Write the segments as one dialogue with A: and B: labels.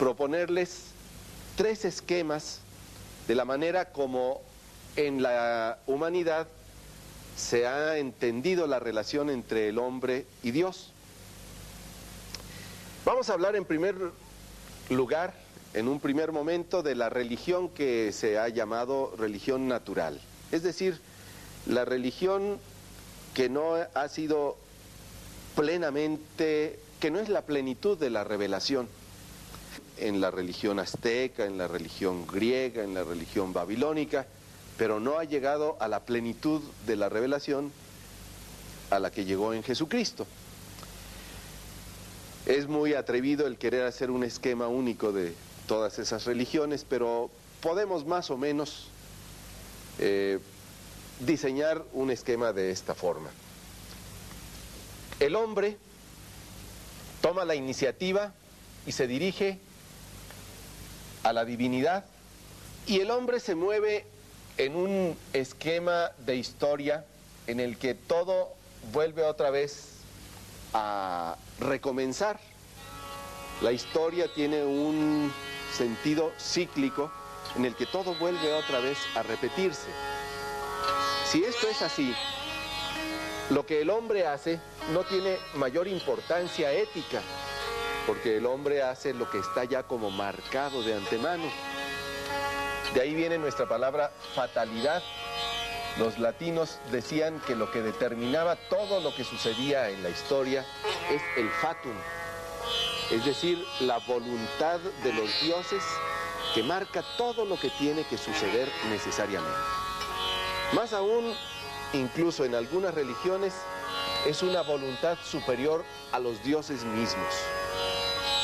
A: proponerles 3 esquemas de la manera como en la humanidad se ha entendido la relación entre el hombre y Dios. Vamos a hablar en primer lugar, en un primer momento, de la religión que se ha llamado religión natural. Es decir, la religión que no ha sido plenamente, que no es la plenitud de la revelación. En la religión azteca, en la religión griega, en la religión babilónica, pero no ha llegado a la plenitud de la revelación a la que llegó en Jesucristo. Es muy atrevido el querer hacer un esquema único de todas esas religiones, pero podemos más o menos diseñar un esquema de esta forma. El hombre toma la iniciativa y se dirige a la divinidad, y el hombre se mueve en un esquema de historia en el que todo vuelve otra vez a recomenzar. La historia tiene un sentido cíclico en el que todo vuelve otra vez a repetirse. Si esto es así, lo que el hombre hace no tiene mayor importancia ética, porque el hombre hace lo que está ya como marcado de antemano. De ahí viene nuestra palabra fatalidad. Los latinos decían que lo que determinaba todo lo que sucedía en la historia es el fatum, es decir, la voluntad de los dioses que marca todo lo que tiene que suceder necesariamente. Más aún, incluso en algunas religiones, es una voluntad superior a los dioses mismos.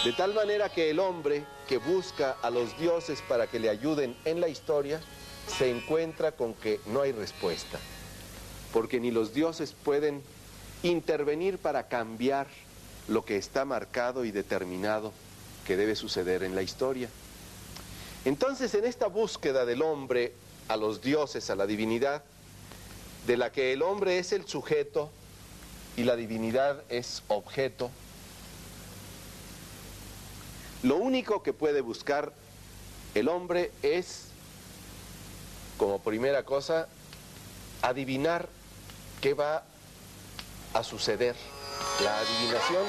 A: De tal manera que el hombre que busca a los dioses para que le ayuden en la historia, se encuentra con que no hay respuesta, porque ni los dioses pueden intervenir para cambiar lo que está marcado y determinado que debe suceder en la historia. Entonces, en esta búsqueda del hombre a los dioses, a la divinidad, de la que el hombre es el sujeto y la divinidad es objeto, lo único que puede buscar el hombre es, como primera cosa, adivinar qué va a suceder. La adivinación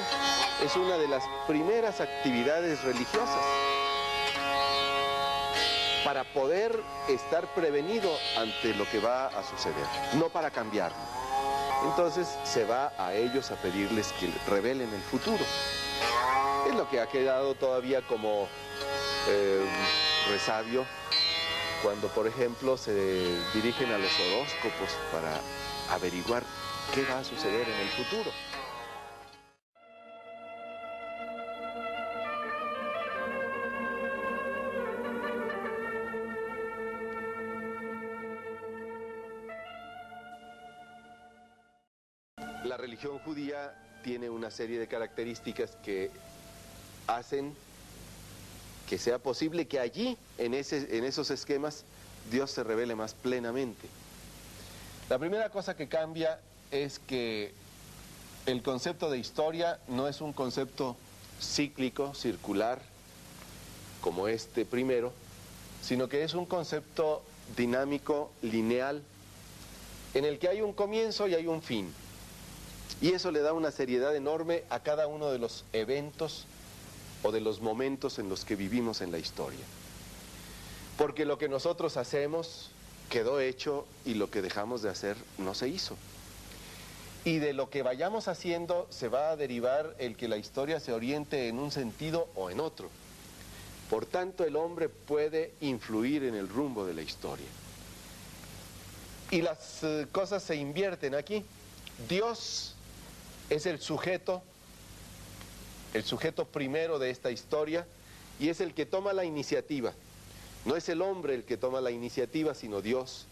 A: es una de las primeras actividades religiosas para poder estar prevenido ante lo que va a suceder, no para cambiarlo. Entonces se va a ellos a pedirles que revelen el futuro. Es lo que ha quedado todavía como resabio cuando, por ejemplo, se dirigen a los horóscopos para averiguar qué va a suceder en el futuro. La religión judía tiene una serie de características que hacen que sea posible que allí, en esos esquemas, Dios se revele más plenamente. La primera cosa que cambia es que el concepto de historia no es un concepto cíclico, circular, como este primero, sino que es un concepto dinámico, lineal, en el que hay un comienzo y hay un fin. Y eso le da una seriedad enorme a cada uno de los eventos o de los momentos en los que vivimos en la historia. Porque lo que nosotros hacemos quedó hecho y lo que dejamos de hacer no se hizo. Y de lo que vayamos haciendo se va a derivar el que la historia se oriente en un sentido o en otro. Por tanto, el hombre puede influir en el rumbo de la historia. Y las cosas se invierten aquí. Dios es el sujeto primero de esta historia, y es el que toma la iniciativa. No es el hombre el que toma la iniciativa, sino Dios,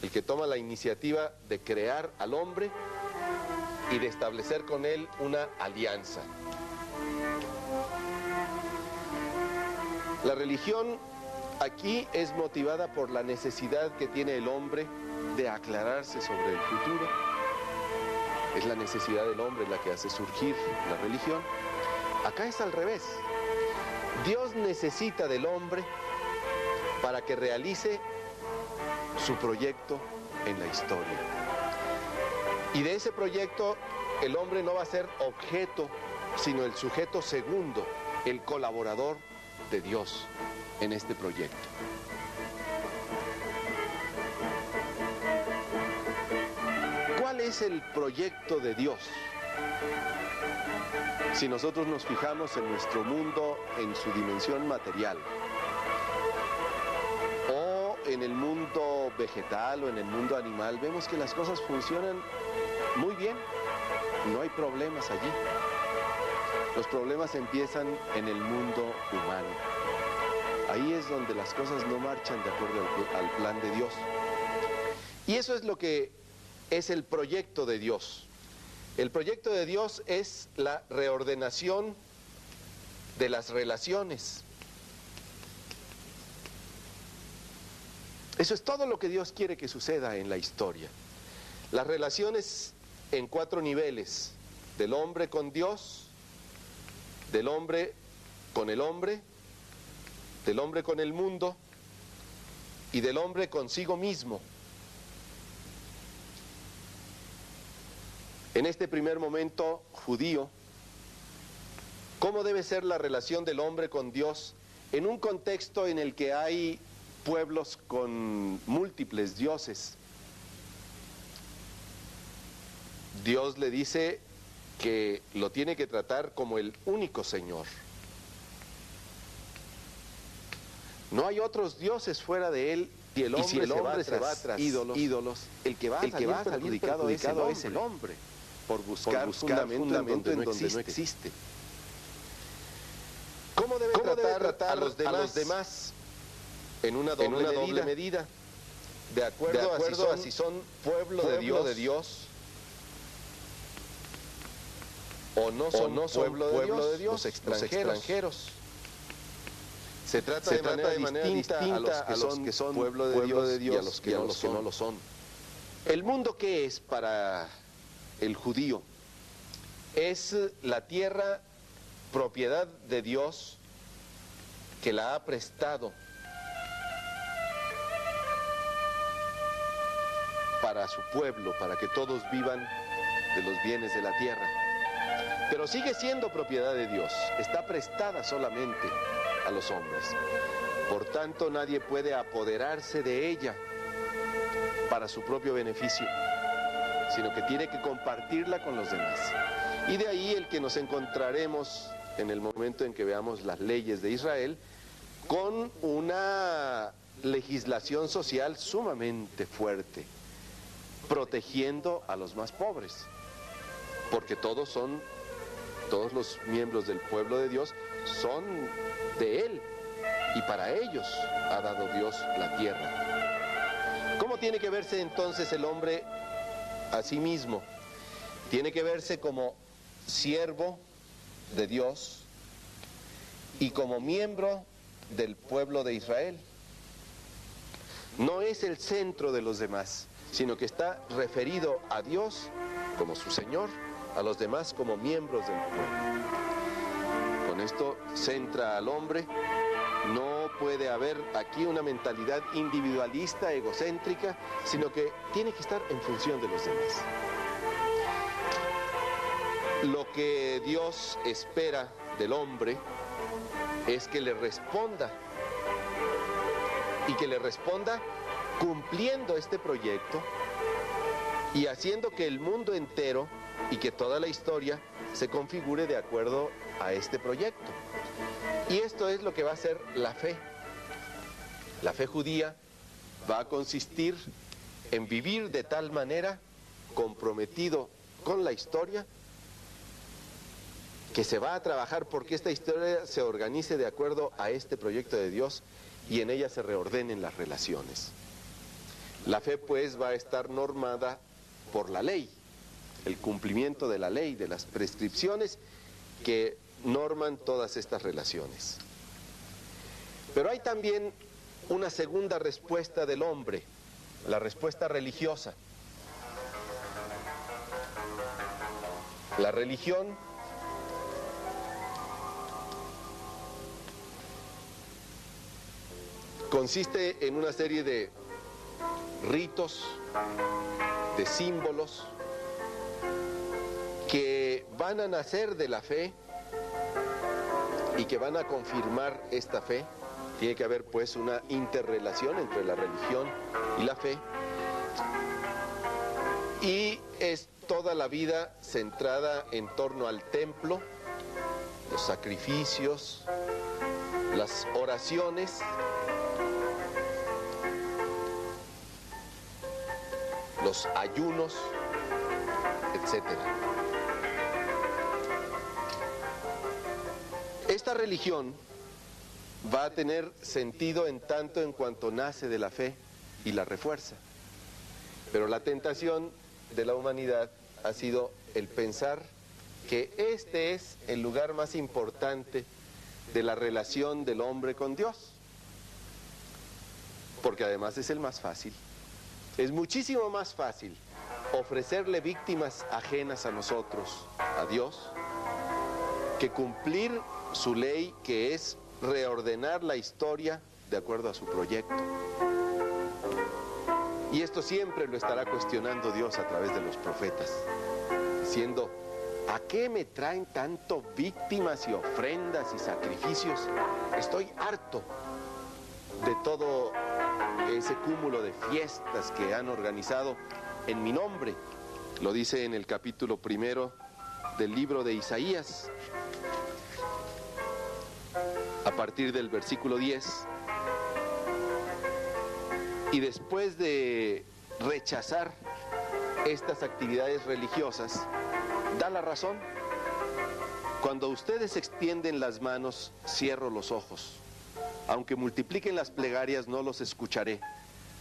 A: el que toma la iniciativa de crear al hombre y de establecer con él una alianza. La religión aquí es motivada por la necesidad que tiene el hombre de aclararse sobre el futuro. Es la necesidad del hombre la que hace surgir la religión. Acá es al revés. Dios necesita del hombre para que realice su proyecto en la historia. Y de ese proyecto el hombre no va a ser objeto, sino el sujeto segundo, el colaborador de Dios en este proyecto. ¿Cuál es el proyecto de Dios? Si nosotros nos fijamos en nuestro mundo, en su dimensión material, o en el mundo vegetal o en el mundo animal, vemos que las cosas funcionan muy bien, no hay problemas allí. Los problemas empiezan en el mundo humano. Ahí es donde las cosas no marchan de acuerdo al plan de Dios. Y eso es lo que es el proyecto de Dios. El proyecto de Dios es la reordenación de las relaciones. Eso es todo lo que Dios quiere que suceda en la historia. Las relaciones en 4 niveles: del hombre con Dios, del hombre con el hombre, del hombre con el mundo y del hombre consigo mismo. En este primer momento judío, ¿cómo debe ser la relación del hombre con Dios en un contexto en el que hay pueblos con múltiples dioses? Dios le dice que lo tiene que tratar como el único Señor. No hay otros dioses fuera de Él, y si el hombre se va tras ídolos, el que va a salir perjudicado es el hombre, por buscar fundamento en donde no existe. ¿Cómo debe tratar a los demás? En una doble medida, de acuerdo a si son pueblo de Dios o no son pueblo de Dios, los extranjeros. Se trata de manera distinta a los que son pueblo de Dios y a los que no lo son. ¿El mundo qué es para el judío? Es la tierra propiedad de Dios que la ha prestado para su pueblo, para que todos vivan de los bienes de la tierra. Pero sigue siendo propiedad de Dios, está prestada solamente a los hombres. Por tanto, nadie puede apoderarse de ella para su propio beneficio, sino que tiene que compartirla con los demás. Y de ahí el que nos encontraremos en el momento en que veamos las leyes de Israel con una legislación social sumamente fuerte, protegiendo a los más pobres, porque todos los miembros del pueblo de Dios son de Él, y para ellos ha dado Dios la tierra. ¿Cómo tiene que verse entonces el hombre a sí mismo? Tiene que verse como siervo de Dios y como miembro del pueblo de Israel. No es el centro de los demás, sino que está referido a Dios como su Señor, a los demás como miembros del pueblo. Con esto centra al hombre. No puede haber aquí una mentalidad individualista, egocéntrica, sino que tiene que estar en función de los demás. Lo que Dios espera del hombre es que le responda, y que le responda cumpliendo este proyecto y haciendo que el mundo entero y que toda la historia se configure de acuerdo a este proyecto. Y esto es lo que va a ser la fe. La fe judía va a consistir en vivir de tal manera, comprometido con la historia, que se va a trabajar porque esta historia se organice de acuerdo a este proyecto de Dios y en ella se reordenen las relaciones. La fe pues va a estar normada por la ley, el cumplimiento de la ley, de las prescripciones que norman todas estas relaciones. Pero hay también una segunda respuesta del hombre, la respuesta religiosa. La religión Consiste en una serie de ritos, de símbolos que van a nacer de la fe y que van a confirmar esta fe. Tiene que haber pues una interrelación entre la religión y la fe. Y es toda la vida centrada en torno al templo, los sacrificios, las oraciones, los ayunos, etcétera. Esta religión va a tener sentido en tanto en cuanto nace de la fe y la refuerza. Pero la tentación de la humanidad ha sido el pensar que este es el lugar más importante de la relación del hombre con Dios, porque además es el más fácil. Es muchísimo más fácil ofrecerle víctimas ajenas a nosotros, a Dios, que cumplir su ley, que es reordenar la historia de acuerdo a su proyecto. Y esto siempre lo estará cuestionando Dios a través de los profetas, diciendo: ¿a qué me traen tanto víctimas y ofrendas y sacrificios? Estoy harto de todo ese cúmulo de fiestas que han organizado en mi nombre. Lo dice en el capítulo 1 del libro de Isaías, a partir del versículo 10. Y después de rechazar estas actividades religiosas, da la razón. Cuando ustedes extienden las manos, cierro los ojos. Aunque multipliquen las plegarias, no los escucharé,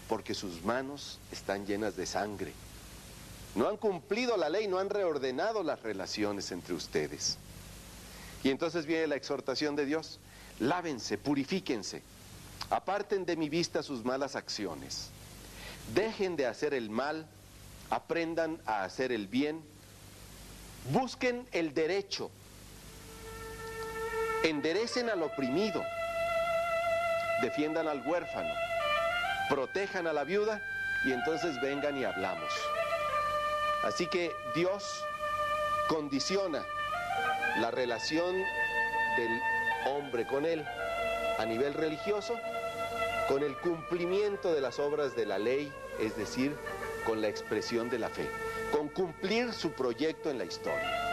A: porque sus manos están llenas de sangre. No han cumplido la ley, no han reordenado las relaciones entre ustedes. Y entonces viene la exhortación de Dios: lávense, purifíquense, aparten de mi vista sus malas acciones, dejen de hacer el mal, aprendan a hacer el bien, busquen el derecho, enderecen al oprimido, defiendan al huérfano, protejan a la viuda, y entonces vengan y hablamos. Así que Dios condiciona la relación del hombre con Él a nivel religioso con el cumplimiento de las obras de la ley, es decir, con la expresión de la fe, con cumplir su proyecto en la historia.